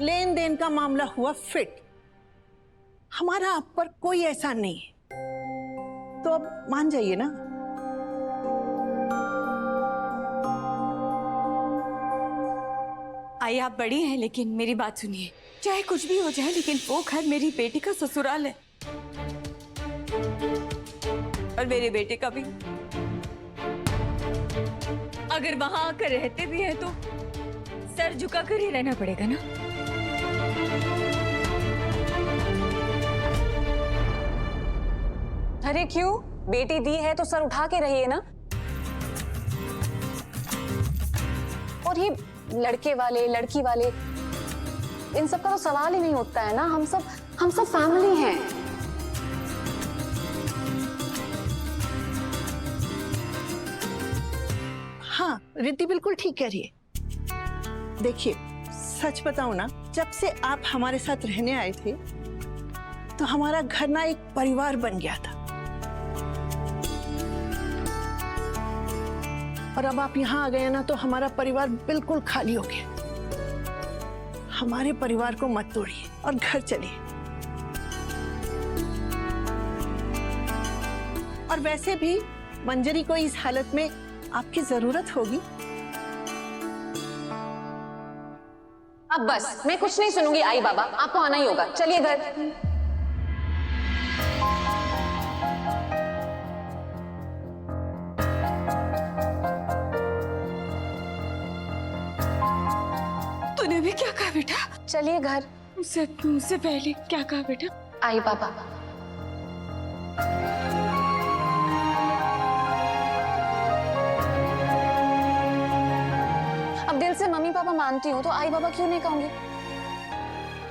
लेन then का मामला हुआ फिट। हमारा आप पर कोई एहसान नहीं है, तो अब मान जाइए ना। आई आप बड़ी हैं, लेकिन मेरी बात सुनिए। चाहे कुछ भी हो जाए, लेकिन वो घर मेरी बेटी का ससुराल है और मेरे बेटे का भी। अगर वहां आकर रहते भी हैं तो सर झुका कर ही रहना पड़ेगा ना। अरे क्यों? बेटी दी है तो सर उठा के रहिए ना। और ये लड़के वाले लड़की वाले इन सब का तो सवाल ही नहीं उठता है ना। हम सब फैमिली हैं। हाँ, रिद्धि बिल्कुल ठीक कह रही है। देखिए, सच बताऊं ना, जब से आप हमारे साथ रहने आए थे तो हमारा घर ना एक परिवार बन गया था, और अब आप यहाँ आ गए ना तो हमारा परिवार बिल्कुल खाली हो गया। हमारे परिवार को मत तोड़िए और घर चलिए। और वैसे भी मंजरी को इस हालत में आपकी जरूरत होगी। अब बस, मैं कुछ नहीं सुनूंगी। आई बाबा, आपको आना ही होगा। चलिए घर। तूने भी क्या कहा बेटा? चलिए घर। मुझसे पहले क्या कहा बेटा? आई बाबा। अब दिल से मम्मी पापा मानती हूँ तो आई बाबा क्यों नहीं कहूंगी?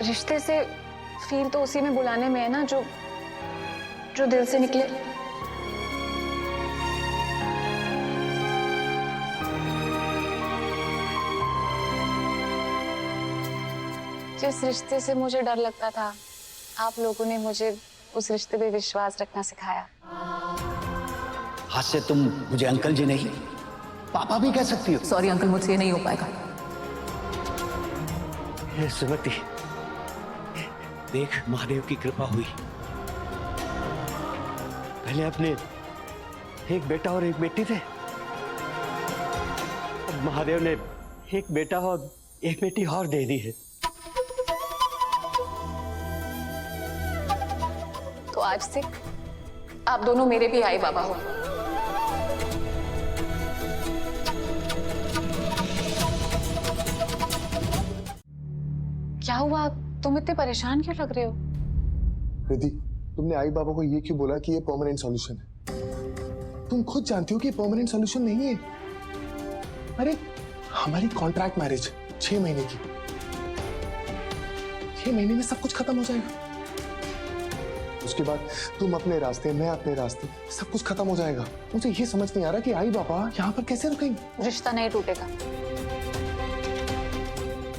रिश्ते से फील तो उसी में बुलाने में है ना, जो दिल से निकले। जिस रिश्ते से मुझे डर लगता था, आप लोगों ने मुझे उस रिश्ते पे विश्वास रखना सिखाया। आज से तुम मुझे अंकल जी नहीं, पापा भी कह सकती हो। सॉरी अंकल, मुझसे ये नहीं हो पाएगा। सुमति, देख, महादेव की कृपा हुई। पहले अपने एक बेटा और एक बेटी थे, अब महादेव ने एक बेटा और एक बेटी और दे दी है। तो आज से आप दोनों मेरे भी आई बाबा हो। क्या हुआ? तुम इतने परेशान क्यों लग रहे हो? रिद्धि, तुमने आई बाबा को ये क्यों बोला कि ये परमानेंट सॉल्यूशन है? तुम खुद जानती हो कि परमानेंट सॉल्यूशन नहीं है। अरे हमारी कॉन्ट्रैक्ट मैरिज 6 महीने की, 6 महीने में सब कुछ खत्म हो जाएगा। उसके बाद तुम अपने रास्ते, मैं अपने रास्ते, सब कुछ खत्म हो जाएगा। मुझे ये समझ नहीं आ रहा कि आई बाबा यहाँ पर कैसे रुकेंगे। रिश्ता नहीं टूटेगा।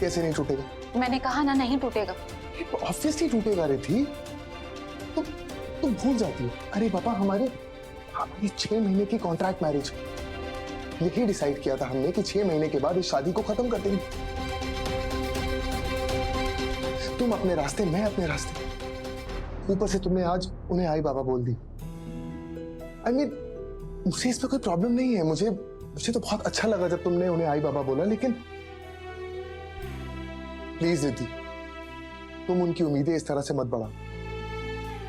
कैसे नहीं टूटेगा? मैंने कहा ना, नहीं टूटेगा। ऑब्वियसली टूटेगा रिद्धि। तुम भूल जाती हो। अरे बाबा, हमारी 6 महीने की कॉन्ट्रैक्ट मैरिज, यही डिसाइड किया था हमने कि 6 महीने के बाद इस शादी को खत्म कर देंगे। तुम अपने रास्ते, मैं अपने रास्ते। ऊपर से तुमने आज उन्हें आई बाबा बोल दी। I mean, मुझे इस पर कोई प्रॉब्लम नहीं है। मुझे तो बहुत अच्छा लगा जब तुमने उन्हें आई बाबा बोला, लेकिन प्लीज रिद्धि, तुम उनकी उम्मीदें इस तरह से मत बढ़ाओ,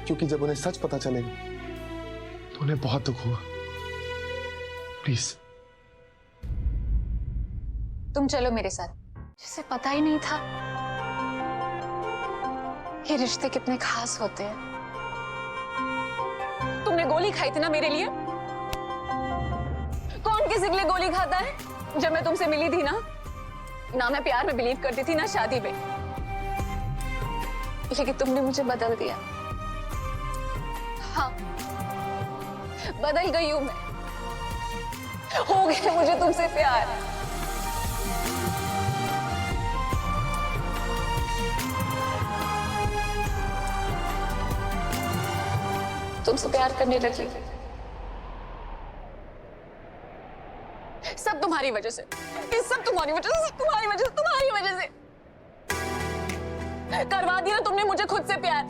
क्योंकि जब उन्हें सच पता चलेगा तो उन्हें बहुत दुख होगा। प्लीज तुम चलो मेरे साथ। जिसे पता ही नहीं था ये रिश्ते कितने खास होते हैं। तुमने गोली खाई थी ना मेरे लिए। कौन किसी के लिए गोली खाता है? जब मैं तुमसे मिली थी ना मैं प्यार में बिलीव करती थी, ना शादी में। लेकिन तुमने मुझे बदल दिया। हाँ, बदल गई हूं मैं। हो गया मुझे तुमसे प्यार। तुमसे प्यार करने लगी। सब तुम्हारी वजह से, ये सब तुम्हारी वजह से, सब तुम्हारी वजह से, तुम्हारी वजह से। करवा दिया तुमने मुझे खुद से प्यार।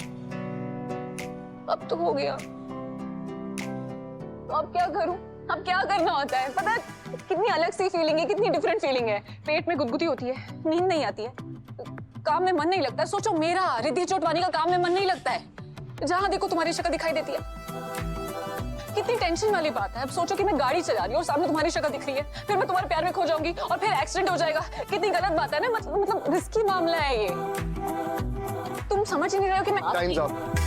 अब तो हो गया, तो अब क्या करूं? अब क्या करना होता है? पता है कितनी अलग सी फीलिंग है, कितनी डिफरेंट फीलिंग है। पेट में गुदगुदी होती है, नींद नहीं आती है, काम में मन नहीं लगता। सोचो मेरा रिद्धि चोटवानी का काम में मन नहीं लगता है, जहां देखो तुम्हारी शक्ल दिखाई देती है। कितनी टेंशन वाली बात है। अब सोचो कि मैं गाड़ी चला रही हूँ और सामने तुम्हारी शक्ल दिख रही है, फिर मैं तुम्हारे प्यार में खो जाऊंगी और फिर एक्सीडेंट हो जाएगा। कितनी गलत बात है ना, मतलब रिस्की मामला है ये। तुम समझ ही नहीं रहे हो कि मैं टाइम्स अप।